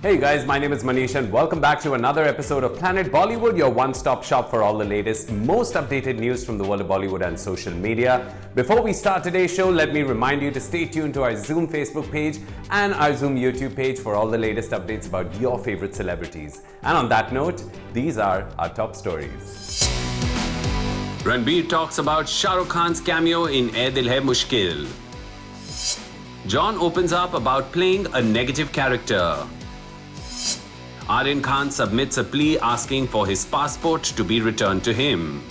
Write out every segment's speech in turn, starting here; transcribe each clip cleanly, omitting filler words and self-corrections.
Hey guys, my name is Manish and welcome back to another episode of Planet Bollywood, your one-stop shop for all the latest, most updated news from the world of Bollywood and social media. Before we start today's show, let me remind you to stay tuned to our Zoom Facebook page and our Zoom YouTube page for all the latest updates about your favorite celebrities. And on that note, these are our top stories. Ranbir talks about Shah Rukh Khan's cameo in Ae Dil Hai Mushkil. John opens up about playing a negative character. Aryan Khan submits a plea asking for his passport to be returned to him.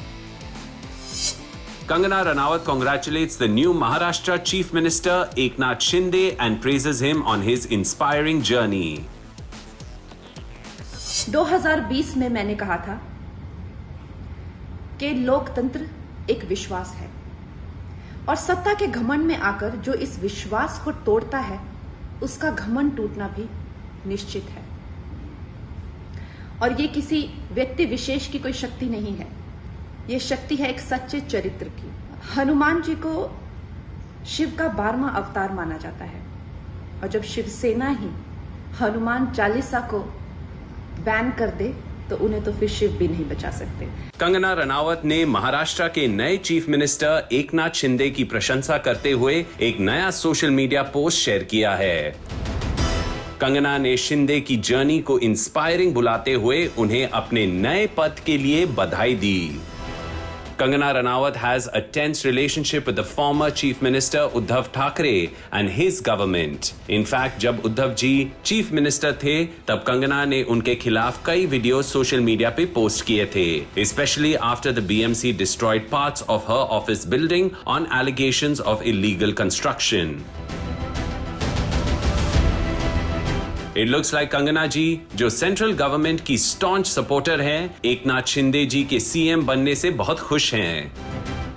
Kangana Ranaut congratulates the new Maharashtra Chief Minister Eknath Shinde and praises him on his inspiring journey. 2020 में मैंने कहा था कि लोकतंत्र एक विश्वास है और सत्ता के घमंड में आकर जो इस विश्वास को तोड़ता है उसका घमंड टूटना भी निश्चित है और ये किसी व्यक्ति विशेष की कोई शक्ति नहीं है, ये शक्ति है एक सच्चे चरित्र की। हनुमान जी को शिव का 12वां अवतार माना जाता है और जब शिवसेना ही हनुमान चालीसा को बैन कर दे तो उन्हें तो फिर शिव भी नहीं बचा सकते। कंगना रनावत ने महाराष्ट्र के नए चीफ मिनिस्टर एकनाथ शिंदे की प्रशंसा करते हुए एक नया सोशल मीडिया पोस्ट शेयर किया है। कंगना ने शिंदे की जर्नी को इंस्पायरिंग बुलाते हुए उन्हें अपने नए पद के लिए बधाई दी। Kangana Ranaut has a tense relationship with the former Chief Minister Uddhav Thackeray and his government. In fact, जब उद्धव जी चीफ मिनिस्टर थे तब कंगना ने उनके खिलाफ कई वीडियो सोशल मीडिया पे पोस्ट किए थे, especially after the BMC destroyed parts of her office building on allegations of illegal construction. It looks like Kangana जी जो सेंट्रल गवर्नमेंट की स्टॉन्च सपोर्टर हैं, एकनाथ शिंदे जी के सीएम बनने से बहुत खुश हैं।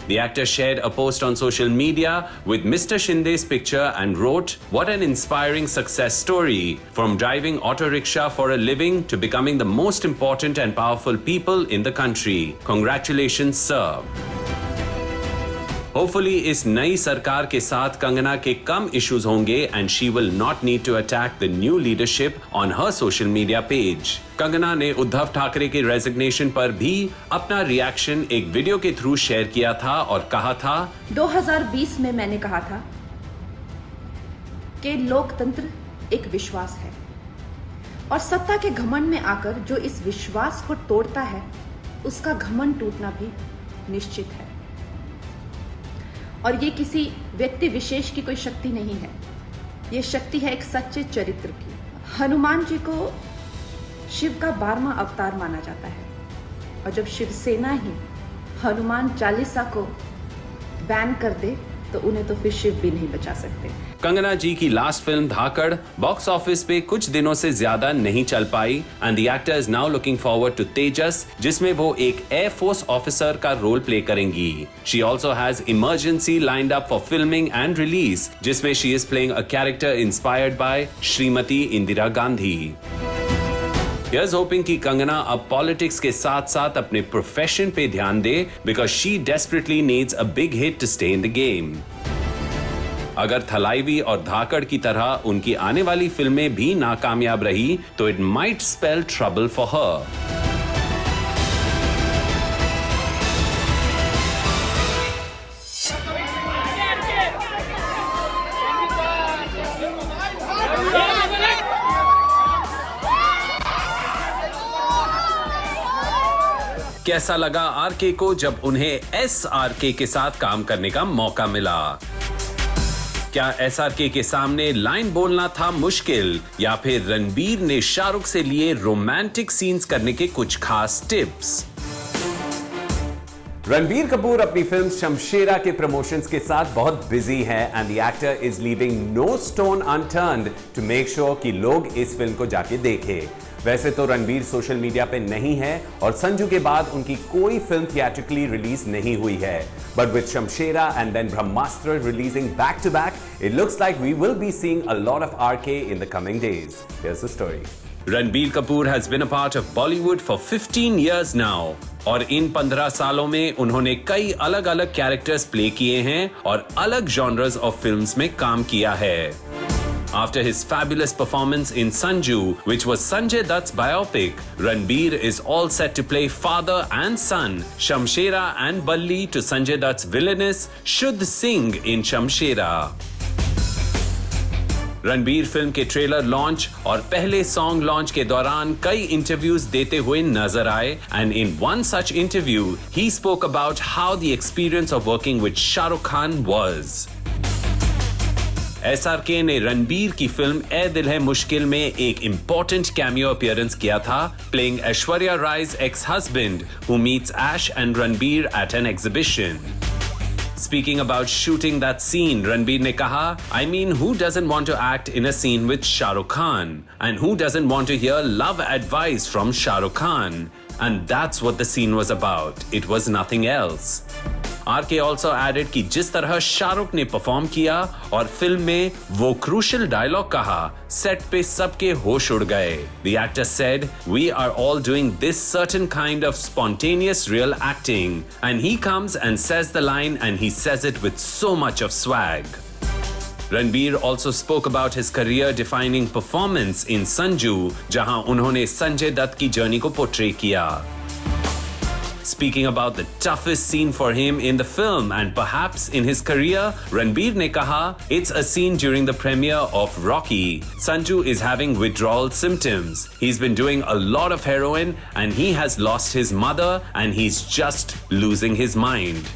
The actor shared a post on social media with Mr. Shinde's picture and wrote, "What an inspiring success story, from driving auto rickshaw for a living to becoming the most important and powerful people in the country. Congratulations, sir." Hopefully इस नई सरकार के साथ कंगना के कम issues होंगे and she will not need to attack the new leadership on her social media page. Kangana ने उद्धव ठाकरे के resignation पर भी अपना रिएक्शन एक वीडियो के थ्रू शेयर किया था और कहा था, 2020 में मैंने कहा था कि लोकतंत्र एक विश्वास है और सत्ता के घमंड में आकर जो इस विश्वास को तोड़ता है उसका घमंड टूटना भी निश्चित है और ये किसी व्यक्ति विशेष की कोई शक्ति नहीं है, ये शक्ति है एक सच्चे चरित्र की। हनुमान जी को शिव का 12वां अवतार माना जाता है और जब शिवसेना ही हनुमान चालीसा को बैन कर दे तो उन्हें तो फिर शिव भी नहीं बचा सकते। कंगना जी की last film Dhaakad box office पे कुछ दिनों से ज्यादा नहीं चल पाई and the actor is now looking forward to Tejas, जिसमें वो एक एयर फोर्स ऑफिसर का रोल प्ले करेंगी। She also has Emergency lined up for filming and release, जिसमें she is playing a character inspired by Shrimati Indira Gandhi. Here's hoping कि कंगना अब politics के साथ साथ अपने प्रोफेशन पे ध्यान दे because she desperately needs a big hit to stay in the game. अगर थलाईवी और धाकड़ की तरह उनकी आने वाली फिल्में भी नाकामयाब रही तो it might spell trouble for her. कैसा लगा आरके को जब उन्हें एसआरके के साथ काम करने का मौका मिला? क्या एसआरके के सामने लाइन बोलना था मुश्किल या फिर रणबीर ने शाहरुख से लिए रोमांटिक सीन्स करने के कुछ खास टिप्स? रणबीर कपूर अपनी फिल्म शमशेरा के प्रमोशंस के साथ बहुत बिजी है and the actor is leaving no stone unturned to make sure कि लोग इस फिल्म को जाके देखें। वैसे तो रणबीर सोशल मीडिया पे नहीं है और संजू के बाद उनकी कोई फिल्म थिएट्रिकली रिलीज नहीं हुई है, but with Shamshera and then Brahmastra releasing back to back, it looks like we will be seeing a lot of RK in the coming days. Here's the story. Ranbir Kapoor has been a part of Bollywood for 15 years now और इन 15 सालों में उन्होंने कई अलग अलग characters play किए हैं और अलग जॉनर्स ऑफ फिल्म्स में काम किया है। After his fabulous performance in Sanju, which was Sanjay Dutt's biopic, Ranbir is all set to play father and son, Shamshera and Balli, to Sanjay Dutt's villainous Shuddh Singh in Shamshera. Ranbir film के trailer launch और पहले song launch के दौरान कई interviews देते हुए नजर आए and in one such interview he spoke about how the experience of working with Shahrukh Khan was. SRK ने रणबीर की फिल्म ए दिल है मुश्किल में एक इंपॉर्टेंट कैमियो अपीयरेंस किया था, playing Aishwarya Rai's ex-husband who meets Ash and Ranbir at an exhibition. Speaking about shooting that scene, Ranbir ने कहा, I mean, who doesn't want to act in a scene with Shah Rukh Khan? And who doesn't want to hear love advice from Shah Rukh Khan? And that's what the scene was about. It was nothing else. RK also added कि जिस तरह शाहरुख ने perform किया और film में वो crucial dialogue कहा, set पे सबके होश उड़ गए। The actor said, "We are all doing this certain kind of spontaneous real acting," and he comes and says the line and he says it with so much of swag. Ranbir also spoke about his career-defining performance in Sanju, जहां उन्होंने संजय दत्त की journey को portray किया। Speaking about the toughest scene for him in the film and perhaps in his career, Ranbir ne kaha, it's a scene during the premiere of Rocky. Sanju is having withdrawal symptoms. He's been doing a lot of heroin and he has lost his mother and he's just losing his mind.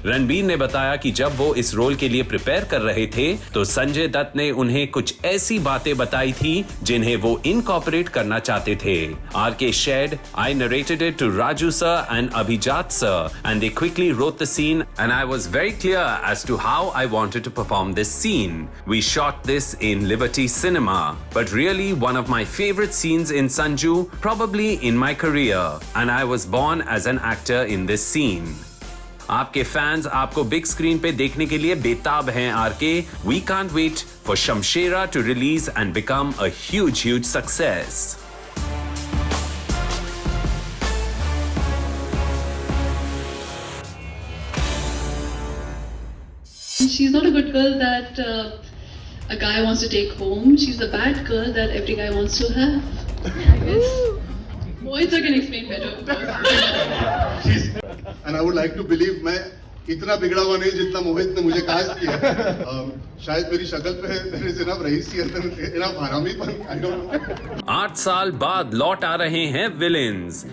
Ranbir ने बताया कि जब वो इस role के लिए prepare कर रहे थे तो संजय दत्त ने उन्हें कुछ ऐसी बातें बताई थी जिन्हें वो इनकॉर्पोरेट करना चाहते थे। RK shared, I narrated it to Raju sir and Abhijat sir and they quickly wrote the scene and I was very clear as to how I wanted to perform this scene. We shot this in Liberty Cinema, but really one of my favorite scenes in Sanju, probably in my career, and I was born as an actor in this scene. आपके fans आपको big screen पे देखने के लिए बेताब हैं RK. We can't wait for Shamshera to release and become a huge success. She's not a good girl that a guy wants to take home. She's a bad girl that every guy wants to have, I guess. Mohit sir can explain better. And I would like to believe मैं इतना बिगड़ा हुआ नहीं जितना मोहित ने मुझे cast किया। शायद मेरी शक्ल पे there is enough रईसियत, enough हरामीपन, I don't know. 8 साल बाद लौट आ रहे हैं विलेन्स।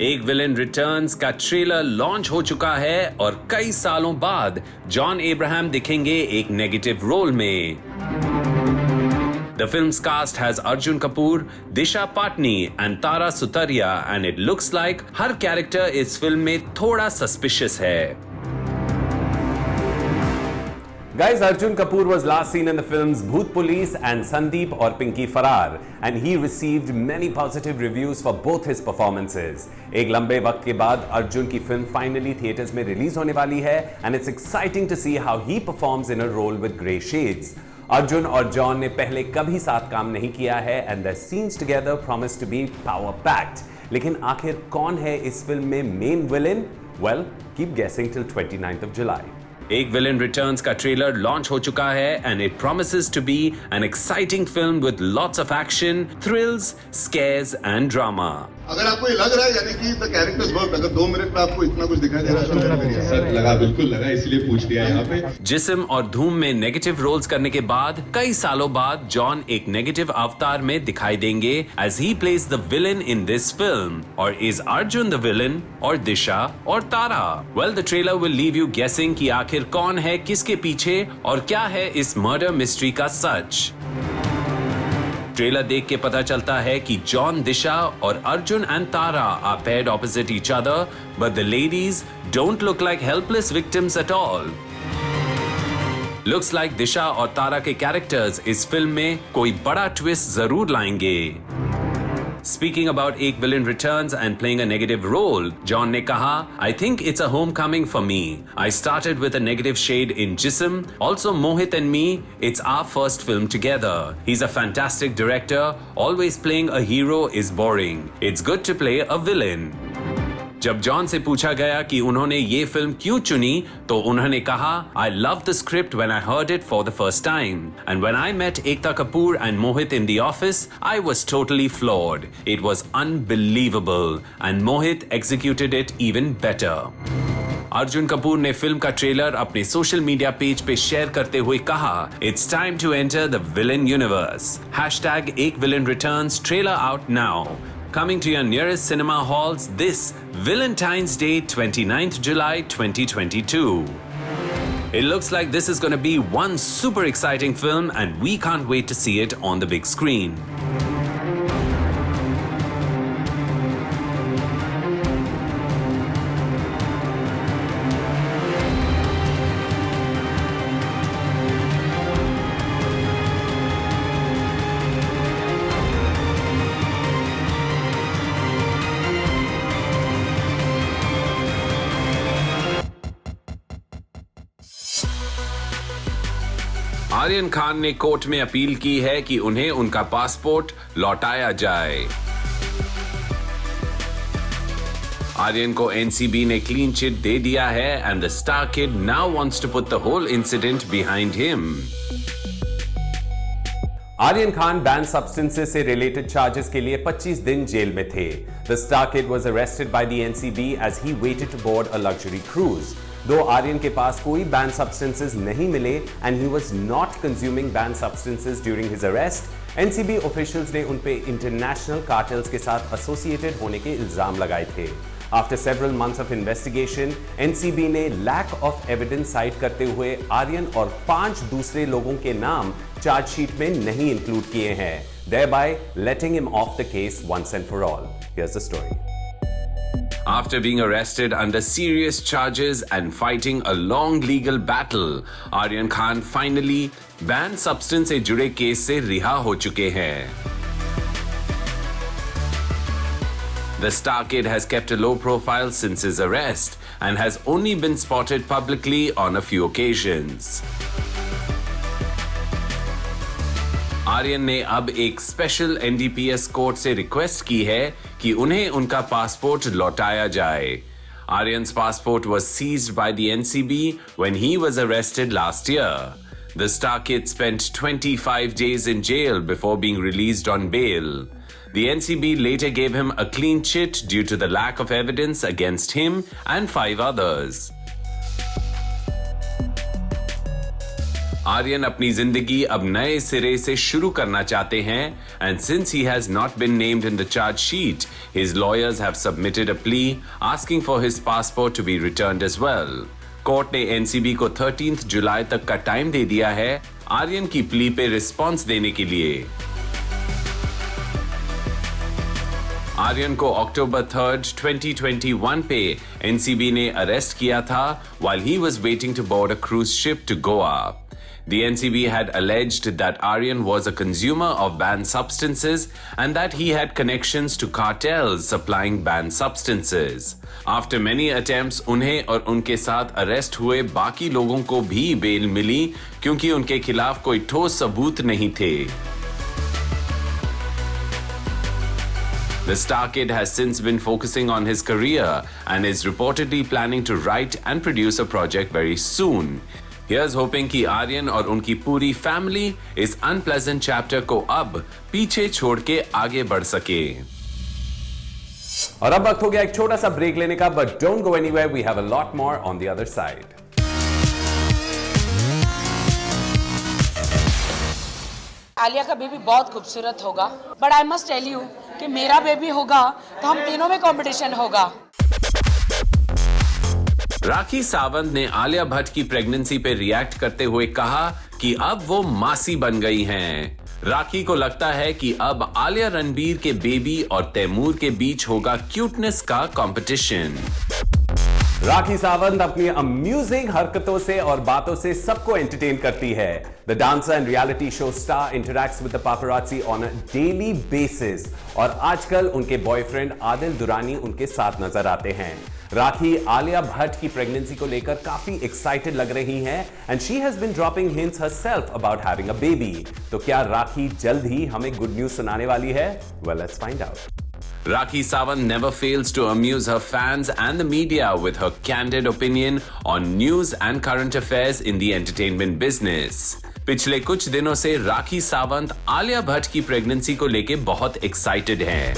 एक विलेन रिटर्न्स का ट्रेलर लॉन्च हो चुका है और कई सालों बाद जॉन एब्राहम दिखेंगे एक नेगेटिव रोल में। The film's cast has Arjun Kapoor, Disha Patni and Tara Sutaria and it looks like her character इस फिल्म में थोड़ा suspicious है। Guys, Arjun Kapoor was last seen in the films Bhoot Police and Sandeep or Pinky Farar and he received many positive reviews for both his performances. एक लंबे वक्त के बाद अर्जुन की फिल्म finally theaters में रिलीज होने वाली है and it's exciting to see how he performs in a role with grey shades. Arjun और जॉन ने पहले कभी साथ काम नहीं किया है and their scenes together promise to be power packed. लेकिन आखिर कौन है इस फिल्म में main villain? Well, keep guessing till 29th of July. एक विलेन रिटर्न्स का ट्रेलर लॉन्च हो चुका है and it promises to be an exciting film with lots of action, thrills, scares and drama. अगर आपको ये लग रहा है यानी कि the characters work, अगर 2 मिनट में आपको इतना कुछ दिखाई दे रहा है सर लगा, बिल्कुल लगा, इसलिए पूछ लिया यहाँ पे। जिस्म और धूम में नेगेटिव रोल्स करने के बाद कई सालों बाद जॉन एक नेगेटिव अवतार में दिखाई देंगे as he plays the villain in this film. Or is Arjun the villain or Disha or Tara? Well, the trailer will leave you guessing कि आखिर कौन है किसके पीछे और क्या है इस मर्डर मिस्ट्री का सच। ट्रेलर देख के पता चलता है कि जॉन दिशा और Arjun and Tara are paired opposite each other, but the ladies don't look like helpless victims at all. Looks like Disha और तारा के कैरेक्टर्स इस फिल्म में कोई बड़ा ट्विस्ट जरूर लाएंगे। Speaking about एक villain returns and playing a negative role, John ने कहा, I think it's a homecoming for me. I started with a negative shade in Jism. Also Mohit and me, it's our first film together. He's a fantastic director. Always playing a hero is boring. It's good to play a villain. जब John से पूछा गया कि उन्होंने ये film क्यों चुनी, तो उन्होंने कहा, I loved the script when I heard it for the first time. And when I met Ekta Kapoor and Mohit in the office, I was totally floored. It was unbelievable. And Mohit executed it even better. Arjun Kapoor ने film का trailer अपने social media page पे share करते हुए कहा, It's time to enter the villain universe. #एक villain returns trailer out now. Coming to your nearest cinema halls this Valentine's Day 29th July 2022. It looks like this is going to be one super exciting film and we can't wait to see it on the big screen. Aryan Khan ने court में appeal की है कि उन्हें उनका passport लौटाया जाए। आर्यन को एनसीबी ने क्लीन चिट दे दिया है and the star kid now wants to put the whole incident behind him. Aryan Khan ban substances से रिलेटेड चार्जेस के लिए 25 दिन जेल में थे। The star kid was arrested by the NCB as he waited to board a luxury cruise. Though Aryan के पास कोई ban substances नहीं मिले and he was not consuming ban substances during his arrest, NCB officials ने उन पे international cartels के साथ एसोसिएटेड होने के इल्जाम लगाए थे। After several months of investigation, NCB ने लैक ऑफ एविडेंस साइट करते हुए आर्यन और 5 दूसरे लोगों के नाम चार्जशीट में नहीं इंक्लूड किए हैं, thereby letting him off the case once and for all. Here's the story. After being arrested under serious charges and fighting a long legal battle, Aryan Khan finally banned substance से जुड़े case से रिहा हो चुके हैं। The star kid has kept a low profile since his arrest and has only been spotted publicly on a few occasions. Aryan ने अब एक स्पेशल एनडीपीएस कोर्ट से रिक्वेस्ट की है कि उन्हें उनका पासपोर्ट लौटाया जाए। Aryan's passport was seized by the NCB when he was arrested last year. The star kid spent 25 days in jail before being released on bail. The NCB later gave him a clean chit due to the lack of evidence against him and 5 others. Aryan अपनी जिंदगी अब नए सिरे से शुरू करना चाहते हैं and since he has not been named in the charge sheet, his lawyers have submitted a plea asking for his passport to be returned as well. Court ने एनसीबी को 13th जुलाई तक का टाइम दे दिया है आर्यन की प्ली पे response देने के लिए। आर्यन को October 3rd, 2021 पे एनसीबी ने अरेस्ट किया था while he was waiting to board a cruise ship to Goa. The NCB had alleged that Aryan was a consumer of banned substances and that he had connections to cartels supplying banned substances. After many attempts, उन्हें और उनके साथ arrest हुए बाकी लोगों को भी bell मिली क्योंकि उनके खिलाफ कोई ठोस सबूत नहीं थे। The star kid has since been focusing on his career and is reportedly planning to write and produce a project very soon. Here's hoping कि आर्यन और उनकी पूरी फैमिली इस अनप्लेजेंट चैप्टर को अब पीछे छोड़ के आगे बढ़ सके। और अब वक्त हो गया एक छोटा सा ब्रेक लेने का, but don't go anywhere, we have a lot more on the other side. Alia का बेबी बहुत खूबसूरत होगा, but I must tell you कि मेरा बेबी होगा तो हम तीनों में कंपटीशन होगा। राखी सावंत ने आलिया भट्ट की प्रेगनेंसी पे रिएक्ट करते हुए कहा कि अब वो मासी बन गई हैं। राखी को लगता है कि अब आलिया रणबीर के बेबी और तैमूर के बीच होगा क्यूटनेस का कंपटीशन। राखी सावंत अपनी अम्यूजिंग हरकतों से और बातों से सबको एंटरटेन करती है। The dancer and reality show star interacts with the पापराजी on a daily basis और आजकल उनके बॉयफ्रेंड आदिल दुरानी उनके साथ नजर आते हैं। राखी आलिया भट्ट की प्रेगनेंसी को लेकर काफी एक्साइटेड लग रही हैं and she has been dropping hints herself about having a baby. तो क्या राखी जल्द ही हमें गुड न्यूज सुनाने वाली है? Well, let's find out. Rakhi Sawant never fails to amuse her fans and the media with her candid opinion on news and current affairs in the entertainment business. पिछले कुछ दिनों से राखी सावंत आलिया भट्ट की प्रेगनेंसी को लेके बहुत एक्साइटेड हैं।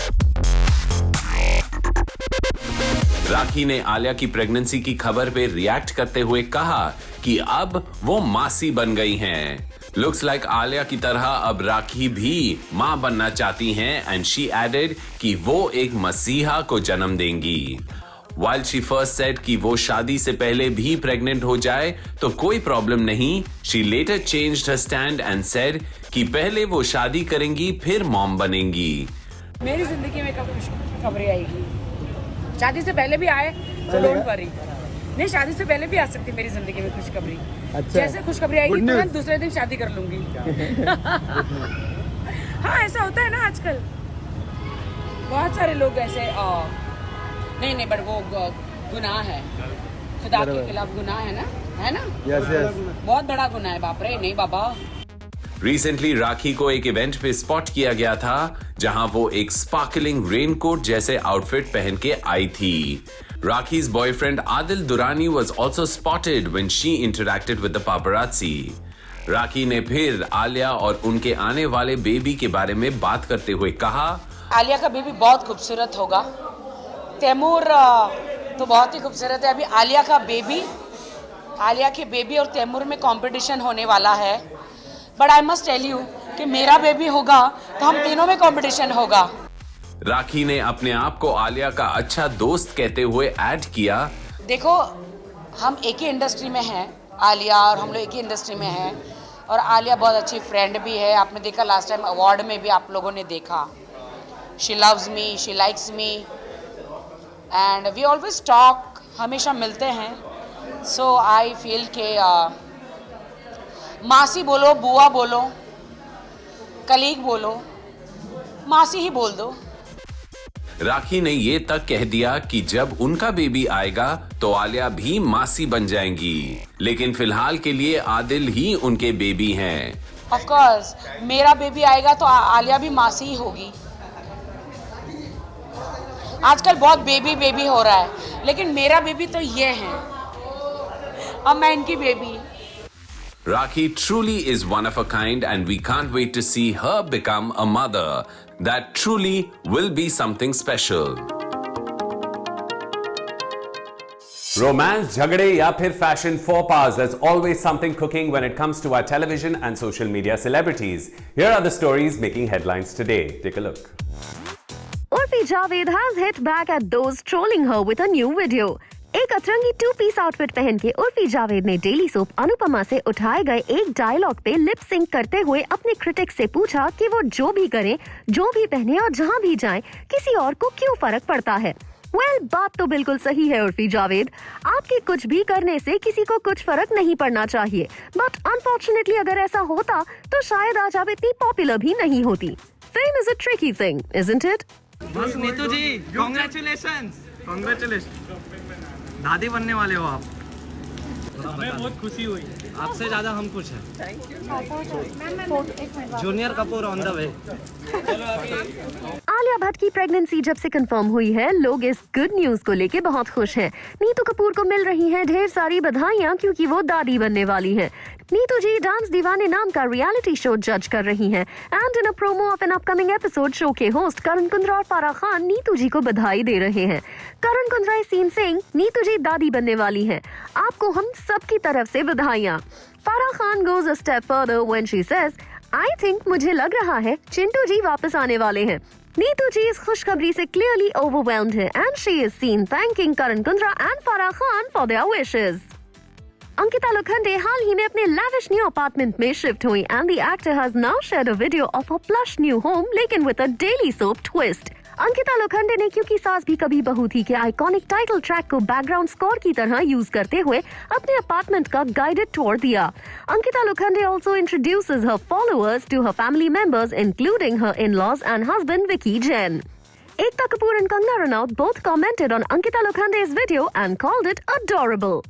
राखी ने आलिया की प्रेगनेंसी की खबर पे रिएक्ट करते हुए कहा कि अब वो मासी बन गई हैं। लुक्स लाइक आलिया की तरह अब राखी भी मां बनना चाहती हैं एंड शी एडेड कि वो एक मसीहा को जन्म देंगी। While she first said कि वो शादी से पहले भी प्रेग्नेंट हो जाए तो कोई प्रॉब्लम नहीं, she later changed her stand and said कि पहले वो शादी करेंगी फिर मॉम बनेंगी। मेरी जिंदगी में कब खुशखबरी आएगी? शादी से पहले भी आए तो डोंट वरी। नहीं, शादी से पहले भी आ सकती मेरी जिंदगी में खुशखबरी। अच्छा। जैसे खुशखबरी आएगी तो मैं दूसरे दिन शादी कर लूंगी। हाँ, ऐसा होता है ना आजकल। बहुत सारे लोग ऐसे नहीं बट वो गुनाह है, खुदा के खिलाफ गुनाह है ना, है ना? यस। बहुत बड़ा गुनाह है, बाप रे। नहीं बाबा। रिसेंटली राखी को एक इवेंट पे स्पॉट किया गया था जहां वो एक स्पार्कलिंग रेनकोट जैसे आउटफिट पहन के आई थी। Rakhi's boyfriend Adil Durrani was also spotted when she interacted with the paparazzi. राखी ने फिर आलिया और उनके आने वाले बेबी के बारे में बात करते हुए कहा, आलिया का बेबी बहुत खूबसूरत होगा। तैमूर तो बहुत ही खूबसूरत है। अभी आलिया के बेबी और तैमूर में कंपटीशन होने वाला है। But I must tell you कि मेरा बेबी होगा तो हम तीनों में कंपटीशन होगा। राखी ने अपने आप को आलिया का अच्छा दोस्त कहते हुए ऐड किया, देखो हम एक ही इंडस्ट्री में हैं, आलिया और हम लोग एक ही इंडस्ट्री में हैं और आलिया बहुत अच्छी फ्रेंड भी है। आपने देखा लास्ट टाइम अवार्ड में भी आप लोगों ने देखा। She loves me, she likes me and we always talk, हमेशा मिलते हैं। सो आई फील के मासी बोलो, बुआ बोलो, कलीग बोलो, मासी ही बोल दो। राखी ने ये तक कह दिया कि जब उनका बेबी आएगा तो आलिया भी मासी बन जाएंगी, लेकिन फिलहाल के लिए आदिल ही उनके बेबी हैं। ऑफ कोर्स मेरा बेबी आएगा तो आलिया भी मासी ही होगी। आजकल बहुत बेबी हो रहा है, लेकिन मेरा बेबी तो ये है, अब मैं इनकी baby. Rakhi truly is one of a kind and we can't wait to see her become a mother. That truly will be something special. Romance, झगड़े या फिर fashion faux pas, there's always something cooking when it comes to our television and social media celebrities. Here are the stories making headlines today. Take a look. Urfi Javed has hit back at those trolling her with a new video. एक अतरंगी 2-पीस outfit पहन के उर्फी जावेद ने daily soap Anupama से उठाए गए एक dialogue पे लिप सिंक करते हुए अपने क्रिटिक्स से पूछा कि वो जो भी करें, जो भी पहने और जहां भी जाएं, किसी और को क्यों फर्क पड़ता है। बात तो बिल्कुल सही है उर्फी जावेद, आपके कुछ भी करने से किसी को कुछ फर्क नहीं पड़ना चाहिए। बट अनफॉर्चुनेटली अगर ऐसा होता तो शायद आज आप इतनी पॉपुलर भी नहीं होती। Fame is a tricky thing, isn't it? बस नीतू जी, कांग्रेचुलेशंस। दादी बनने वाले हो आप। हमें बहुत खुशी हुई, आपसे ज्यादा हम खुश हैं। Junior Kapoor on the way. Alia Bhatt की प्रेगनेंसी जब से कंफर्म हुई है, लोग इस गुड न्यूज को लेके बहुत खुश हैं। नीतू कपूर को मिल रही हैं ढेर सारी बधाइयां क्योंकि वो दादी बनने वाली हैं। नीतू जी डांस दीवाने नाम का रियलिटी शो जज कर रही हैं and in a promo of an upcoming episode show के होस्ट करण कुंद्रा और फारा खान नीतू जी को बधाई दे रहे हैं। करण कुंद्रा इज सीन सिंह, नीतू जी दादी बनने वाली हैं, आपको हम सब की तरफ से बधाइयां। फारा Khan goes a step further when she says, I think मुझे लग रहा है चिंटू जी वापस आने वाले हैं। नीतू जी इस खुशखबरी से क्लियरली ओवरवेल्म्ड है and she is seen thanking Karan Kundra and Farah Khan for their wishes. Ankita Lokhande हाल ही में अपने lavish new apartment में शिफ्ट हुई and the actor has now shared a video of her plush new home, लेकिन with a daily soap twist. Ankita Lokhande ने क्योंकि सास भी कभी बहू थी के आइकॉनिक टाइटल ट्रैक को बैकग्राउंड स्कोर की तरह यूज करते हुए अपने अपार्टमेंट का गाइडेड टूर दिया। Ankita Lokhande also introduces her followers to her family members including her in-laws and husband Vicky Jain. Ekta Kapoor and Kangana Ranaut both commented on Ankita Lokhande's video and called it adorable.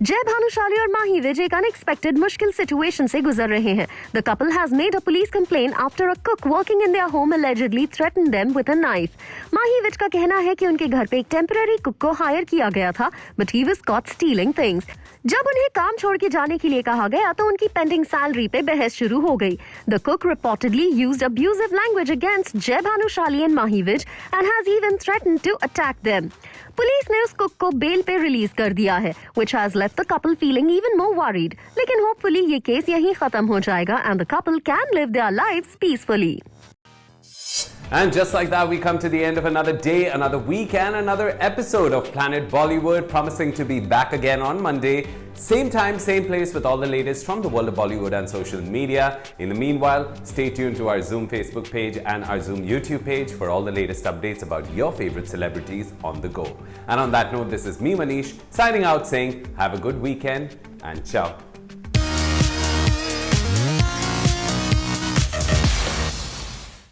जय भानुशाली और माही विज एक unexpected मुश्किल situation से गुजर रहे हैं. The couple has made a police complaint after a cook working in their home allegedly threatened them with a knife. माही विज का कहना है कि उनके घर पे एक टेम्पररी कुक को हायर किया गया था, but he was caught stealing things. जब उन्हें काम छोड़ के जाने के लिए कहा गया तो उनकी पेंडिंग सैलरी पे बहस शुरू हो गई. The cook reportedly used abusive language against Jay Bhanushali and Mahi Vij and has even threatened to attack them. Police ने उस कुक को बेल पे रिलीज कर दिया है, which has left the couple feeling even more worried. लेकिन hopefully ये case यहीं खत्म हो जाएगा and the couple can live their lives peacefully. And just like that, we come to the end of another day, another week, and another episode of Planet Bollywood, promising to be back again on Monday. Same time, same place with all the latest from the world of Bollywood and social media. In the meanwhile, stay tuned to our Zoom Facebook page and our Zoom YouTube page for all the latest updates about your favorite celebrities on the go. And on that note, this is me, Manish, signing out saying have a good weekend and ciao.